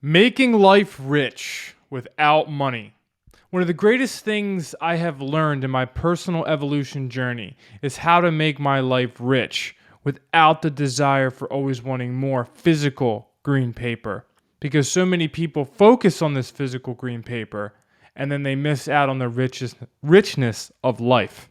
Making life rich without money. One of the greatest things I have learned in my personal evolution journey is how to make my life rich without the desire for always wanting more physical green paper. Because so many people focus on this physical green paper and then they miss out on the richness of life.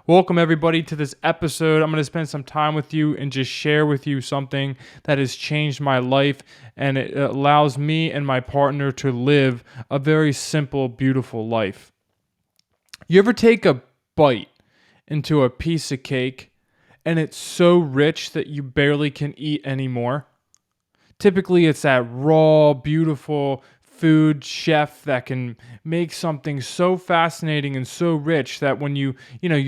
Welcome, everybody, to this episode. I'm going to spend some time with you and just share with you something that has changed my life, and it allows me and my partner to live a very simple, beautiful life. You ever take a bite into a piece of cake and it's so rich that you barely can eat anymore? Typically, it's that raw, beautiful food chef that can make something so fascinating and so rich that when you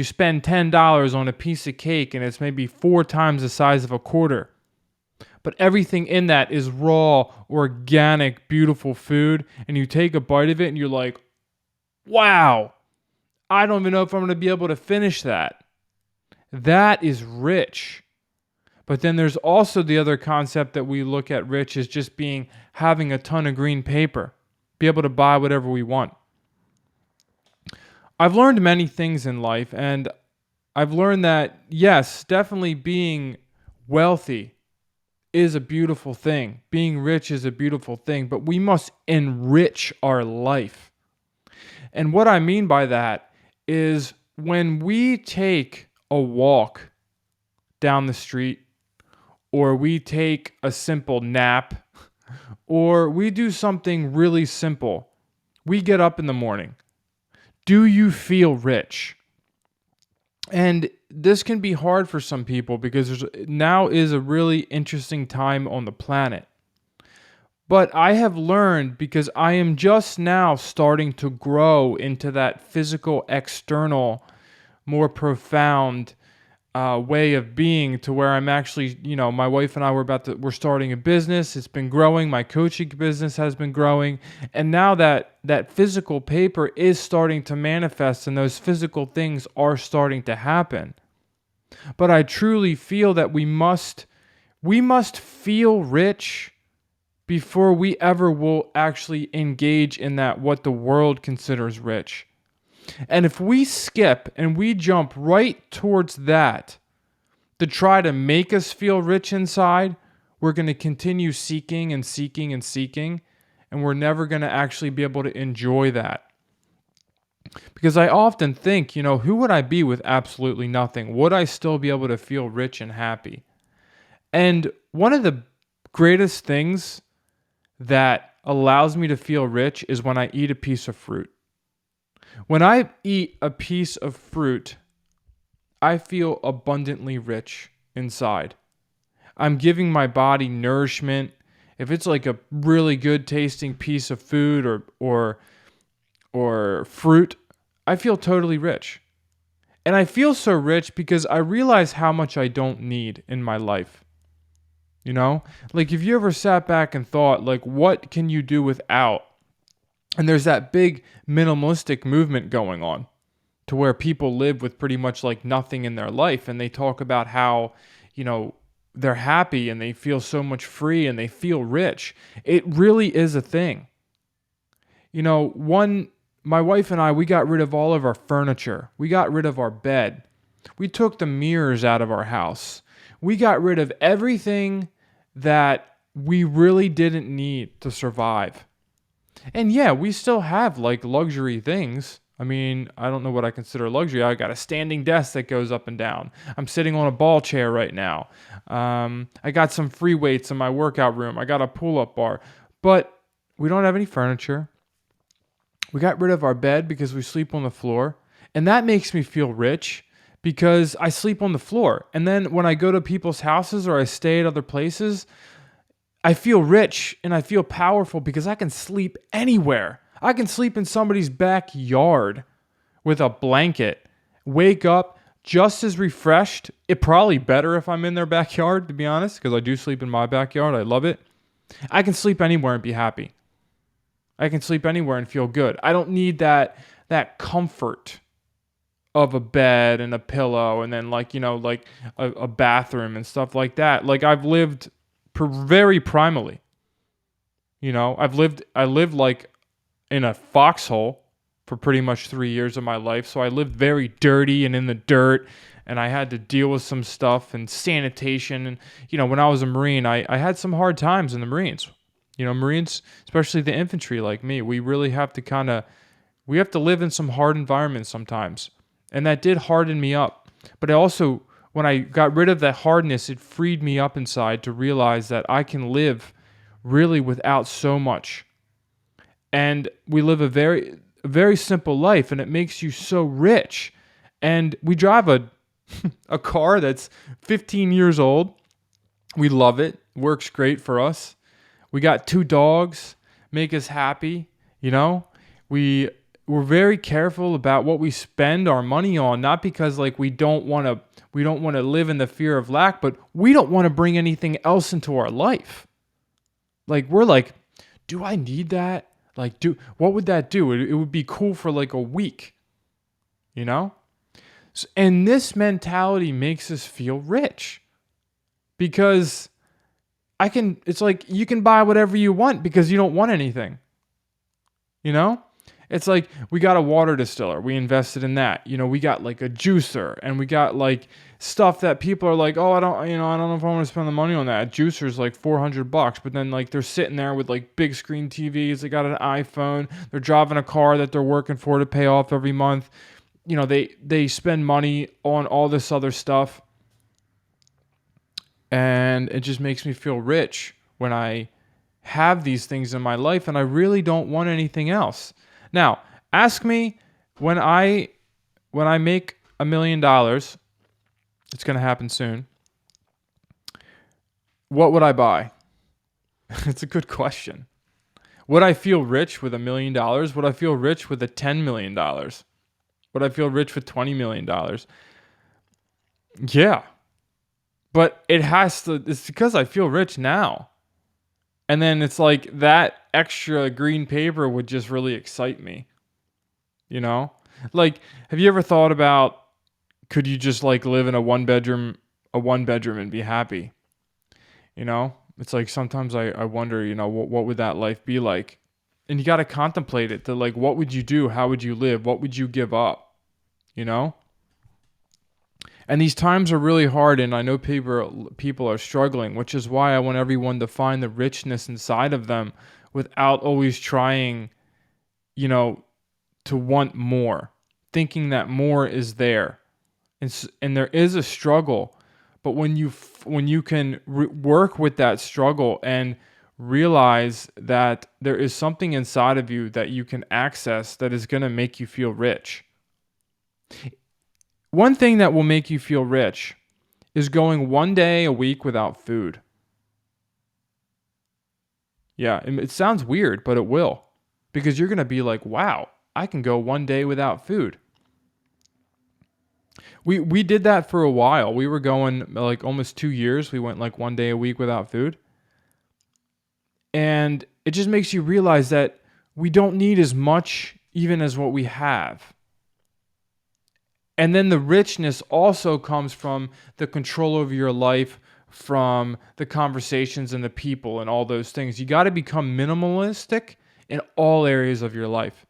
spend $10 on a piece of cake and it's maybe 4 times the size of a quarter. But everything in that is raw, organic, beautiful food, and you take a bite of it and you're like, wow, I don't even know if I'm going to be able to finish that. That is rich. But then there's also the other concept that we look at rich as just having a ton of green paper, be able to buy whatever we want. I've learned many things in life, and I've learned that, yes, definitely being wealthy is a beautiful thing. Being rich is a beautiful thing, but we must enrich our life. And what I mean by that is when we take a walk down the street, or we take a simple nap, or we do something really simple. We get up in the morning. Do you feel rich? And this can be hard for some people because now is a really interesting time on the planet. But I have learned, because I am just now starting to grow into that physical, external, more profound way of being, to where I'm actually, my wife and I we're starting a business. It's been growing. My coaching business has been growing. And now that physical paper is starting to manifest and those physical things are starting to happen. But I truly feel that we must feel rich before we ever will actually engage in that, what the world considers rich. And if we skip and we jump right towards that to try to make us feel rich inside, we're going to continue seeking and seeking and seeking, and we're never going to actually be able to enjoy that. Because I often think, who would I be with absolutely nothing? Would I still be able to feel rich and happy? And one of the greatest things that allows me to feel rich is when I eat a piece of fruit. When I eat a piece of fruit, I feel abundantly rich inside. I'm giving my body nourishment. If it's like a really good tasting piece of food or fruit, I feel totally rich. And I feel so rich because I realize how much I don't need in my life. Like, if you ever sat back and thought, like, what can you do without? And there's that big minimalistic movement going on to where people live with pretty much like nothing in their life. And they talk about how, they're happy and they feel so much free and they feel rich. It really is a thing. My wife and I, we got rid of all of our furniture. We got rid of our bed. We took the mirrors out of our house. We got rid of everything that we really didn't need to survive. And yeah, we still have like luxury things. I mean, I don't know what I consider luxury. I got a standing desk that goes up and down. I'm sitting on a ball chair right now. I got some free weights in my workout room. I got a pull-up bar. But we don't have any furniture. We got rid of our bed because we sleep on the floor. And that makes me feel rich because I sleep on the floor. And then when I go to people's houses or I stay at other places, I feel rich and I feel powerful because I can sleep anywhere. I can sleep in somebody's backyard with a blanket, wake up just as refreshed. It probably better if I'm in their backyard, to be honest, because I do sleep in my backyard. I love it. I can sleep anywhere and be happy. I can sleep anywhere and feel good. I don't need that comfort of a bed and a pillow and then a bathroom and stuff like that. Like, I've lived very primally. I lived like in a foxhole for pretty much 3 years of my life. So I lived very dirty and in the dirt, and I had to deal with some stuff and sanitation. And, when I was a Marine, I had some hard times in the Marines. Marines, especially the infantry like me, we really have to we have to live in some hard environments sometimes. And that did harden me up. But when I got rid of that hardness, it freed me up inside to realize that I can live really without so much. And we live a very simple life, and it makes you so rich. And we drive a car that's 15 years old. We love it. Works great for us. We got 2 dogs, make us happy. We're very careful about what we spend our money on, not because like we don't want to live in the fear of lack, but we don't want to bring anything else into our life. Like we're like, do I need that? Like, what would that do? It would be cool for like a week, And this mentality makes us feel rich because it's like you can buy whatever you want because you don't want anything, It's like we got a water distiller. We invested in that. We got like a juicer, and we got like stuff that people are like, oh, I don't know if I want to spend the money on that. A juicer's like $400, but then like they're sitting there with like big screen TVs. They got an iPhone. They're driving a car that they're working for to pay off every month. They spend money on all this other stuff, and it just makes me feel rich when I have these things in my life, and I really don't want anything else. Now, ask me when I make $1 million, it's going to happen soon. What would I buy? It's a good question. Would I feel rich with $1 million? Would I feel rich with $10 million? Would I feel rich with $20 million? Yeah. But it's because I feel rich now. And then it's like that extra green paper would just really excite me. Like, have you ever thought about, could you just like live in a one bedroom and be happy? It's like sometimes I wonder, what would that life be like? And you got to contemplate it. Like, what would you do? How would you live? What would you give up? And these times are really hard, and I know people are struggling, which is why I want everyone to find the richness inside of them without always trying, to want more, thinking that more is there. And there is a struggle, but when you can work with that struggle and realize that there is something inside of you that you can access that is going to make you feel rich. One thing that will make you feel rich is going 1 day a week without food. Yeah, it sounds weird, but it will. Because you're going to be like, wow, I can go 1 day without food. We did that for a while. We were going like almost 2 years. We went like 1 day a week without food. And it just makes you realize that we don't need as much even as what we have. And then the richness also comes from the control over your life, from the conversations and the people and all those things. You got to become minimalistic in all areas of your life.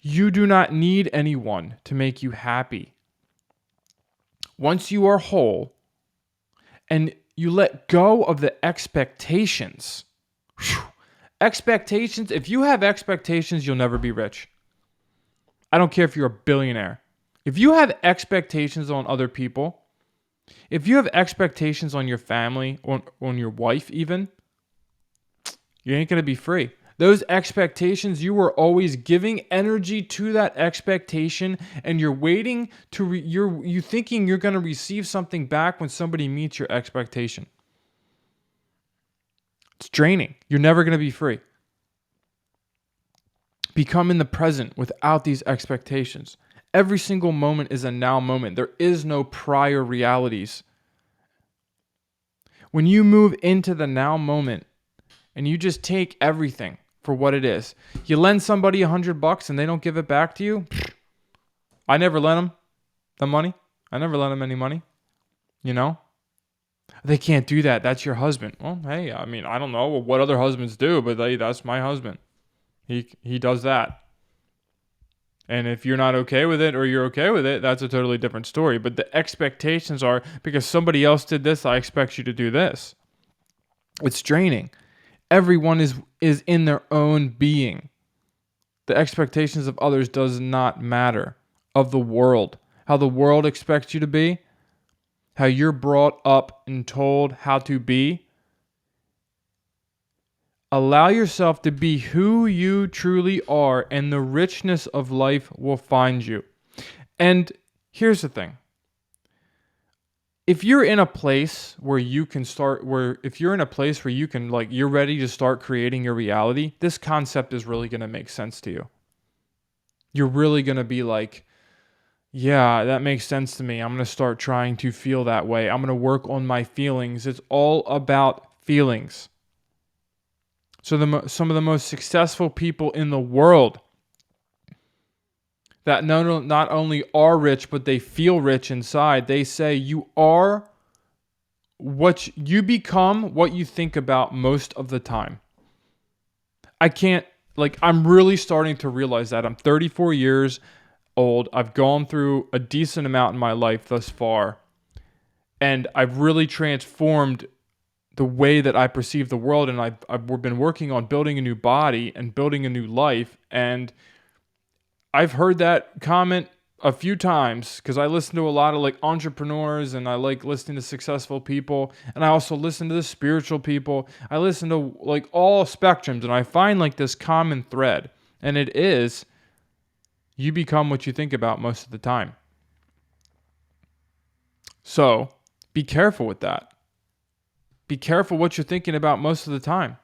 You do not need anyone to make you happy. Once you are whole and you let go of the expectations, if you have expectations, you'll never be rich. I don't care if you're a billionaire. If you have expectations on other people, if you have expectations on your family, on your wife even, you ain't going to be free. Those expectations, you were always giving energy to that expectation, and you're waiting you thinking you're going to receive something back when somebody meets your expectation. It's draining. You're never going to be free. Become in the present without these expectations. Every single moment is a now moment. There is no prior realities. When you move into the now moment and you just take everything for what it is, you lend somebody $100 and they don't give it back to you. I never lent them the money. I never lent them any money. They can't do that. That's your husband. Well, hey, I mean, I don't know what other husbands do, but that's my husband. He does that. And if you're not okay with it or you're okay with it, that's a totally different story. But the expectations are because somebody else did this, I expect you to do this. It's draining. Everyone is in their own being. The expectations of others does not matter. Of the world, how the world expects you to be, how you're brought up and told how to be. Allow yourself to be who you truly are, and the richness of life will find you. And here's the thing. If you're in a place where you can start, if you're in a place where you can, like, you're ready to start creating your reality, this concept is really going to make sense to you. You're really going to be like, yeah, that makes sense to me. I'm going to start trying to feel that way. I'm going to work on my feelings. It's all about feelings. So some of the most successful people in the world that not only are rich, but they feel rich inside, they say you are you become what you think about most of the time. I'm really starting to realize that. I'm 34 years old. I've gone through a decent amount in my life thus far. And I've really transformed the way that I perceive the world. And I've been working on building a new body and building a new life. And I've heard that comment a few times because I listen to a lot of like entrepreneurs and I like listening to successful people. And I also listen to the spiritual people. I listen to like all spectrums and I find like this common thread. And it is, you become what you think about most of the time. So be careful with that. Be careful what you're thinking about most of the time.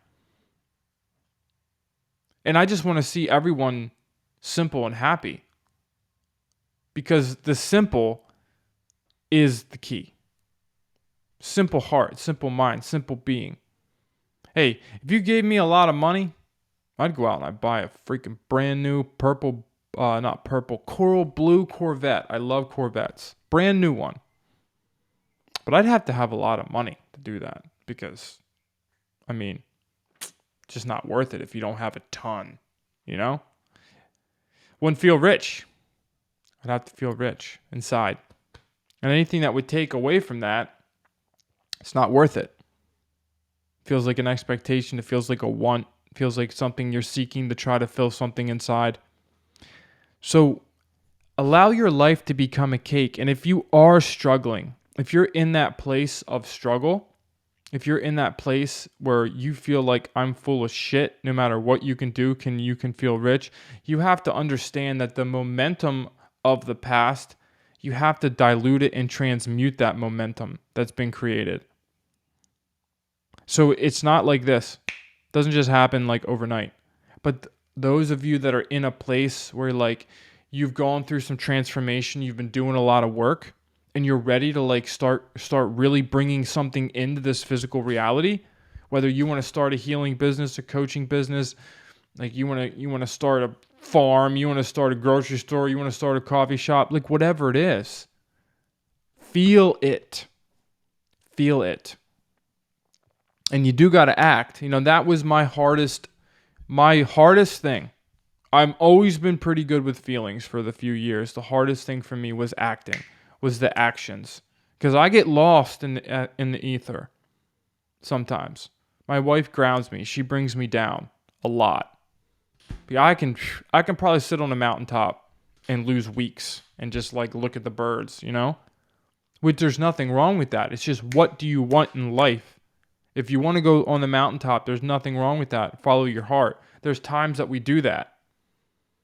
And I just want to see everyone simple and happy. Because the simple is the key. Simple heart, simple mind, simple being. Hey, if you gave me a lot of money, I'd go out and I'd buy a freaking brand new coral blue Corvette. I love Corvettes. Brand new one. But I'd have to have a lot of money to do that because, I mean, it's just not worth it if you don't have a ton, you know? Wouldn't feel rich. I'd have to feel rich inside. And anything that would take away from that, it's not worth it. It feels like an expectation. It feels like a want. It feels like something you're seeking to try to fill something inside. So allow your life to become a cake. And if you are struggling, if you're in that place of struggle, if you're in that place where you feel like I'm full of shit, no matter what you can do, you can feel rich, you have to understand that the momentum of the past, you have to dilute it and transmute that momentum that's been created. So it's not like this. It doesn't just happen like overnight. But those of you that are in a place where like you've gone through some transformation, you've been doing a lot of work, and you're ready to like start really bringing something into this physical reality, whether you want to start a healing business, a coaching business, like you want to start a farm, you want to start a grocery store, you want to start a coffee shop, like whatever it is, feel it. And you do got to act. You know, that was my hardest thing. I've always been pretty good with feelings for the few years. The hardest thing for me was acting, was the actions. Because I get lost in the ether sometimes. My wife grounds me. She brings me down a lot. But I can probably sit on a mountaintop and lose weeks and just like look at the birds, you know? Which there's nothing wrong with that. It's just, what do you want in life? If you want to go on the mountaintop, there's nothing wrong with that. Follow your heart. There's times that we do that.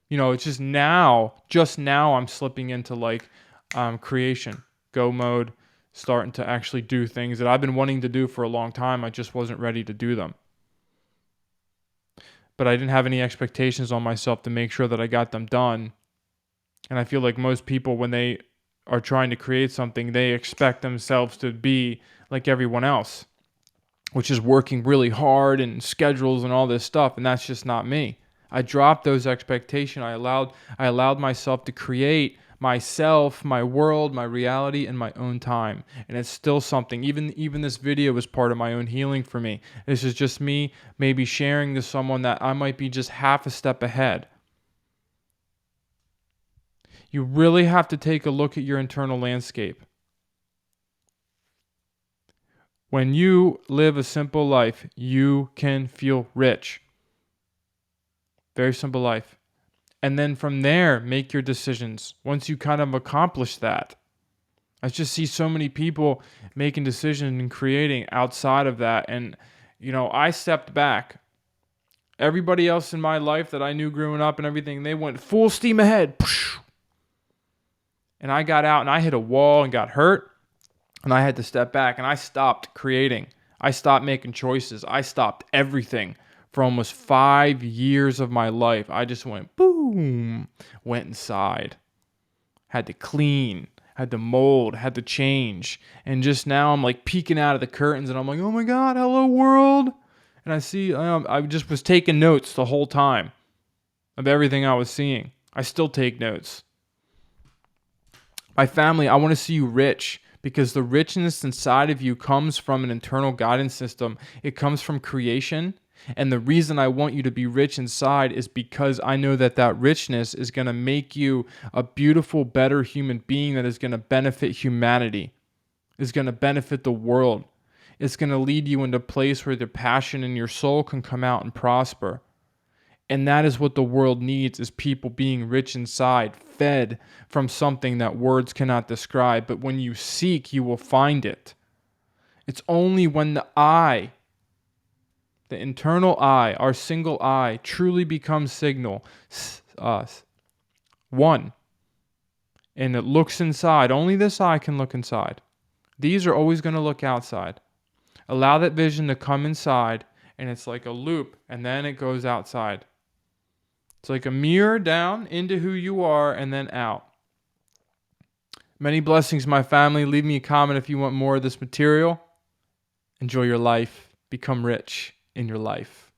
You know, it's just now I'm slipping into like creation, go mode, starting to actually do things that I've been wanting to do for a long time. I just wasn't ready to do them. But I didn't have any expectations on myself to make sure that I got them done. And I feel like most people, when they are trying to create something, they expect themselves to be like everyone else, which is working really hard and schedules and all this stuff. And that's just not me. I dropped those expectations. I allowed myself to create myself, my world, my reality in my own time. And it's still something. Even this video is part of my own healing for me. This is just me maybe sharing to someone that I might be just half a step ahead. You really have to take a look at your internal landscape. When you live a simple life, you can feel rich. Very simple life. And then from there, make your decisions. Once you kind of accomplish that, I just see so many people making decisions and creating outside of that. And, I stepped back. Everybody else in my life that I knew growing up and everything, they went full steam ahead. And I got out and I hit a wall and got hurt. And I had to step back and I stopped creating. I stopped making choices. I stopped everything for almost 5 years of my life. I just went boom, went inside, had to clean, had to mold, had to change. And just now I'm like peeking out of the curtains and I'm like, oh my God, hello world. And I see, I just was taking notes the whole time of everything I was seeing. I still take notes. My family, I want to see you rich. Because the richness inside of you comes from an internal guidance system. It comes from creation. And the reason I want you to be rich inside is because I know that richness is going to make you a beautiful, better human being that is going to benefit humanity, is going to benefit the world. It's going to lead you into a place where the passion in your soul can come out and prosper. And that is what the world needs, is people being rich inside, fed from something that words cannot describe. But when you seek, you will find it. It's only when the internal eye, our single eye, truly becomes one. And it looks inside. Only this eye can look inside. These are always going to look outside. Allow that vision to come inside, and it's like a loop, and then it goes outside. It's like a mirror down into who you are and then out. Many blessings, my family. Leave me a comment if you want more of this material. Enjoy your life. Become rich in your life.